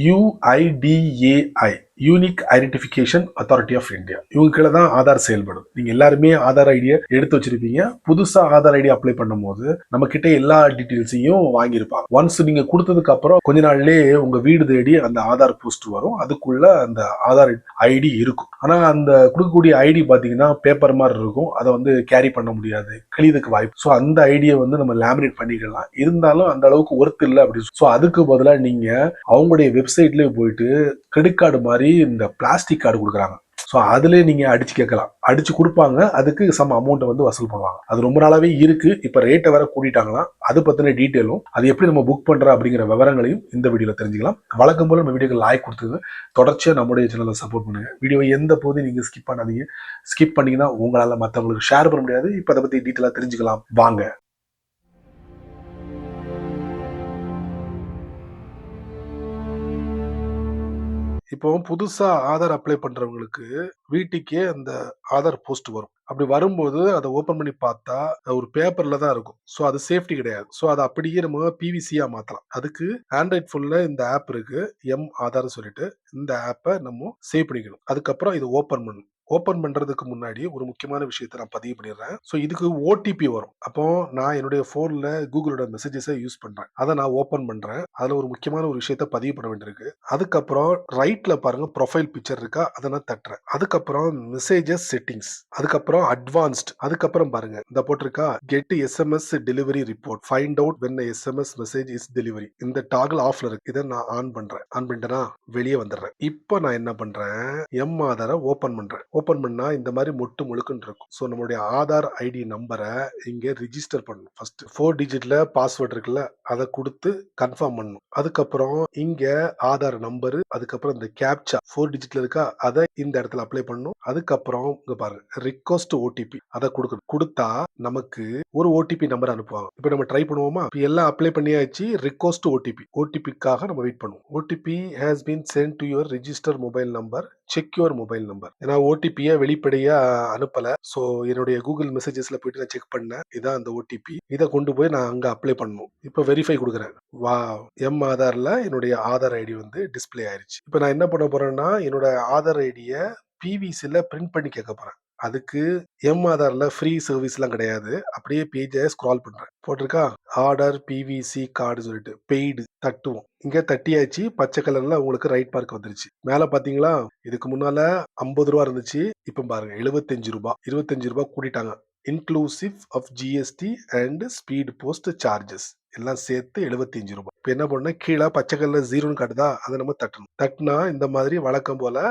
UIDAI, unique identification authority of India. இவங்க கீழே தான் ஆதார் செயல்படும். நீங்க எல்லாருமே ஆதார் ஐடியை எடுத்து வச்சிருப்பீங்க. புதுசா ஆதார் ஐடி அப்ளை பண்ணும் போது நம்ம கிட்ட எல்லா டீட்டெயில்ஸையும் வாங்கியிருப்பாங்க. ஒன்ஸ் நீங்க கொடுத்ததுக்கு அப்புறம் கொஞ்ச நாள்லயே உங்க வீடு தேடி அந்த ஆதார் போஸ்ட் வரும். அதுக்குள்ள அந்த ஆதார் ஐடி இருக்கும். ஆனா அந்த கொடுக்கக்கூடிய ஐடி பாத்தீங்கன்னா பேப்பர் மாதிரி இருக்கும். அதை வந்து கேரி பண்ண முடியாது, கிழியதுக்கு வாய்ப்பு. ஸோ அந்த ஐடியை வந்து நம்ம லேமினேட் பண்ணிக்கலாம். இருந்தாலும் அந்த அளவுக்கு ஒர்த் இல்லை அப்படின்னு. ஸோ அதுக்கு பதிலாக நீங்க அவங்களுடைய வெப்சைட்லயே போயிட்டு கிரெடிட் கார்டு மாதிரி இந்த பிளாஸ்டிக் கார்டு கொடுக்குறாங்க. ஸோ அதுலேயே நீங்கள் அடிச்சு கேட்கலாம். அடிச்சு கொடுப்பாங்க. அதுக்கு சம் அமௌண்ட்டை வந்து வசூல் பண்ணுவாங்க. அது ரொம்ப நாளாவே இருக்கு. இப்போ ரேட்டை வேற கூட்டிட்டாங்களாம். அது பற்றின டீட்டெயிலும் அது எப்படி நம்ம புக் பண்ணுறோம் அப்படிங்கிற விவரங்களையும் இந்த வீடியோவில் தெரிஞ்சுக்கலாம். வழக்கம் போல நம்ம வீடியோக்கு லைக் கொடுத்துங்க. தொடர்ச்சியாக நம்முடைய சேனலை சப்போர்ட் பண்ணுங்க. வீடியோ எந்த போதும் நீங்கள் ஸ்கிப் பண்ணாதீங்க. ஸ்கிப் பண்ணீங்கன்னா உங்களால் மற்றவங்களுக்கு ஷேர் பண்ண முடியாது. இப்போ அதை பற்றி டீட்டெயிலாக தெரிஞ்சுக்கலாம் வாங்க. இப்போ புதுசா ஆதார் அப்ளை பண்றவங்களுக்கு வீட்டுக்கே அந்த ஆதார் போஸ்ட் வரும். அப்படி வரும்போது அதை ஓபன் பண்ணி பார்த்தா ஒரு பேப்பர்ல தான் இருக்கும். ஸோ அது சேஃப்டி கிடையாது. ஸோ அதை அப்படியே நம்ம பிவிசியா மாத்தலாம். அதுக்கு ஆண்ட்ராய்ட் ஃபோன்ல இந்த ஆப் இருக்கு, ஆதார் சொல்லிட்டு. இந்த ஆப்பை நம்ம சேவ் பண்ணிக்கணும். அதுக்கப்புறம் இதை ஓபன் பண்ணணும். ஓபன் பண்றதுக்கு முன்னாடி ஒரு முக்கியமான விஷயத்தை நான் பதிவு பண்ணிடுறேன். ஸோ இதுக்கு ஓடிபி வரும். அப்போ நான் என்னுடைய போன்ல கூகுளோட மெசேஜஸை யூஸ் பண்றேன். அதை நான் ஓபன் பண்றேன். அதுல ஒரு முக்கியமான ஒரு விஷயத்த பதிவு பண்ண வேண்டியிருக்கு. அதுக்கப்புறம் ரைட்ல பாருங்க ப்ரொஃபைல் பிக்சர் இருக்கா, அதை நான் தட்டுறேன். அதுக்கப்புறம் மெசேஜஸ் செட்டிங்ஸ், அதுக்கப்புறம் அட்வான்ஸ்ட், அதுக்கப்புறம் பாருங்க இந்த போட்டிருக்கா get SMS delivery report, find out when SMS message is delivery. இந்த டாகிள் ஆஃப்ல இருக்கு. இதை நான் ஆன் பண்றேன். ஆன் பண்ணிட்டேன்னா வெளியே வந்துடுறேன். இப்போ நான் என்ன பண்றேன், ஆதாரை ஓபன் பண்றேன். ஓபன் பண்ணா இந்த மாதிரி மொட்டு முழுக்குன்னு இருக்கும். ஸோ நம்மளுடைய ஆதார் ஐடி நம்பரை இங்க ரிஜிஸ்டர் பண்ணணும். ஃபர்ஸ்ட் 4 டிஜிட்ல பாஸ்வேர்ட் இருக்குல்ல, அதை கொடுத்து கன்ஃபார்ம் பண்ணணும். அதுக்கப்புறம் இங்க ஆதார் நம்பர், அதுக்கப்புறம் இந்த கேப்சா 4 டிஜிட்ல இருக்கா, அதை இந்த இடத்துல அப்ளை பண்ணணும். அதுக்கப்புறம் இங்க பாருங்க ரிக்வெஸ்ட் ஓடிபி, அதை கொடுக்கணும். கொடுத்தா நமக்கு ஒரு ஓடிபி நம்பர் அனுப்புவாங்க. இப்போ நம்ம ட்ரை பண்ணுவோமா? இப்போ எல்லாம் அப்ளை பண்ணியாச்சு. ரிக்வெஸ்ட் ஓடிபிக்காக நம்ம வெயிட் பண்ணுவோம். OTP has been sent to your register mobile number, check your mobile number. ஏன்னா ஓடிபியை வெளிப்படையா அனுப்பல. ஸோ என்னுடைய கூகுள் மெசேஜஸ்ல போயிட்டு நான் செக் பண்ணேன். இதான் அந்த ஓடிபி. இதை கொண்டு போய் நான் அங்க அப்ளை பண்ணணும். இப்போ வெரிஃபை கொடுக்குறேன். வா, ஆதார்ல என்னுடைய ஆதார் ஐடி வந்து டிஸ்பிளே ஆயிருச்சு. இப்போ நான் என்ன பண்ண போறேன்னா, என்னோட ஆதார் ஐடியை பிவிசில பிரிண்ட் பண்ணி கேட்க போறேன். அதுக்கு ஆதார்ல ஃப்ரீ சர்வீஸ்லாம் கிடையாது. அப்படியே பேஜை ஸ்க்ரால் பண்றேன். போட்டிருக்கா ஆர்டர் பிவிசி கார்டு சொல்லிட்டு பெய்டு, தட்டுவோம். இங்க தட்டியாச்சு. பச்சை கலர்ல உங்களுக்கு ரைட் மார்க் வந்துருச்சு. மேல பாத்தீங்களா, இதுக்கு முன்னால 50 ரூபா இருந்துச்சு. இப்ப பாருங்க 75 ரூபாய். 25 ரூபாய் கூட்டிட்டாங்க. Inclusive of GST and speed post charges எல்லாம் சேர்த்து 75 ரூபாய். இப்ப என்ன பண்ண, கீழே பச்சை கலர்ல 0ன்னு காட்டுதா, அதை நம்ம தட்டணும். தட்டினா இந்த மாதிரி வழக்கம் போல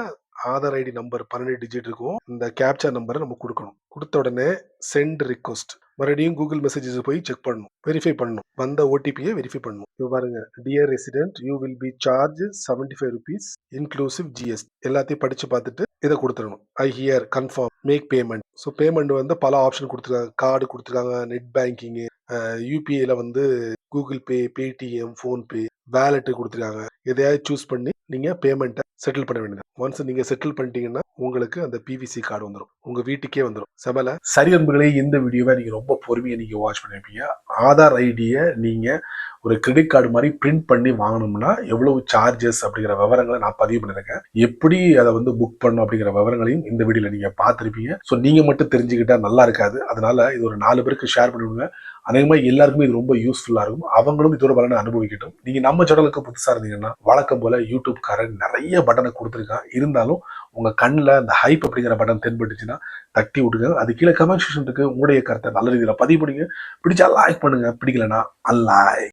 ஆதார் ஐடி நம்பர் 12 டிஜிட் இருக்கும். இந்த கேப்சா நம்பரை நம்ம கொடுக்கணும். கொடுத்த உடனே சென்ட் ரிக்வெஸ்ட், மறுபடியும் கூகுள் மெசேஜஸ் போய் செக் பண்ணணும், வெரிஃபை பண்ணணும். வந்த ஓடிபியை வெரிஃபை பண்ணணும். இப்போ பாருங்க, dear resident you will be charge 75 rupees inclusive GST. எல்லாத்தையும் படிச்சு பார்த்துட்டு இதை கொடுத்துடணும். I here confirm make payment. So payment வந்து பல ஆப்ஷன் கொடுத்துருக்காங்க. கார்டு கொடுத்துருக்காங்க, நெட் பேங்கிங், யூபிஐல வந்து Google Pay, Paytm, PhonePe, wallet கொடுத்துருக்காங்க. எதையாவது சூஸ் பண்ணி நீங்க பேமெண்ட்டை செட்டில் பண்ண வேண்டியது. ஒன்ஸ் நீங்க செட்டில் பண்ணிட்டீங்கன்னா உங்களுக்கு அந்த பிவிசி கார்டு வந்துடும், உங்க வீட்டுக்கே வந்துடும். செமல. சரி நண்பர்களே, இந்த வீடியோவை நீங்க ரொம்ப பொறுமையா நீங்க வாட்ச் பண்ணிருப்பீங்க. ஆதார் ஐடியை நீங்க ஒரு கிரெடிட் கார்டு மாதிரி பிரிண்ட் பண்ணி வாங்கணும்னா எவ்வளவு சார்ஜஸ் அப்படிங்கிற விவரங்களை நான் பதிவு பண்ணிருக்கேன். எப்படி அதை வந்து புக் பண்ணணும் அப்படிங்கிற விவரங்களையும் இந்த வீடியோல நீங்க பார்த்திருப்பீங்க. ஸோ நீங்க மட்டும் தெரிஞ்சுக்கிட்டா நல்லா இருக்காது. அதனால இது ஒரு 4 பேருக்கு ஷேர் பண்ணிவிடுங்க. அநேகமாக எல்லாருக்குமே இது ரொம்ப யூஸ்ஃபுல்லா இருக்கும். அவங்களும் இதோட பலனை அனுபவிக்கட்டும். நீங்க நம்ம சேனலுக்கு புதுசா இருந்தீங்கன்னா வழக்கம் போல யூடியூப்காரன் நிறைய பட்டனை கொடுத்துருக்கான். இருந்தாலும் உங்க கண்ணில் அந்த ஹைப் அப்படிங்கிற பட்டன் தென்பட்டுச்சுன்னா தட்டி விடுங்க. அது கீழே கமெண்ட் செக்ஷன் இருக்கு. உங்களுடைய கருத்தை நல்ல ரீதியில் பதிவு பண்ணுங்க. பிடிச்சா லைக் பண்ணுங்க, பிடிக்கலன்னா அன்லைக்.